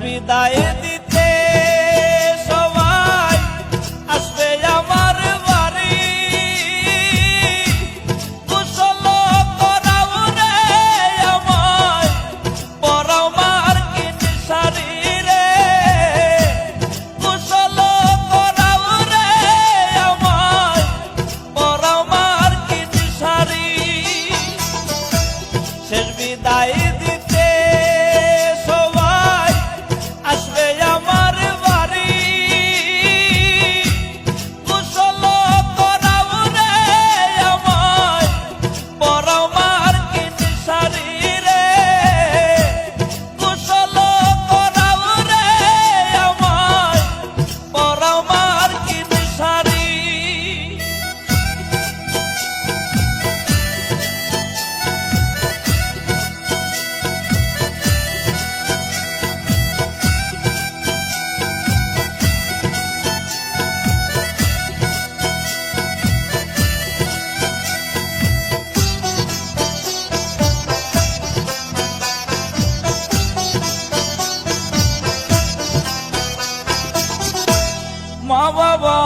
বিদায় দিতে সবাই আসবে আমার বাড়ি, গোসল করাও রে আমায়, পরাও মার্কিন শাড়ি রে, গোসল করাও রে আমায়, পরাও মার্কিন শাড়ি। শেষ বিদায় দিতে সবাই আসবে আমার বাড়ি, গোসল করাও রে আমায়, পরাও মার্কিন শাড়ি রে, গোসল করাও রে আমায়, পরাও মার্কিন শাড়ি। মা বাবা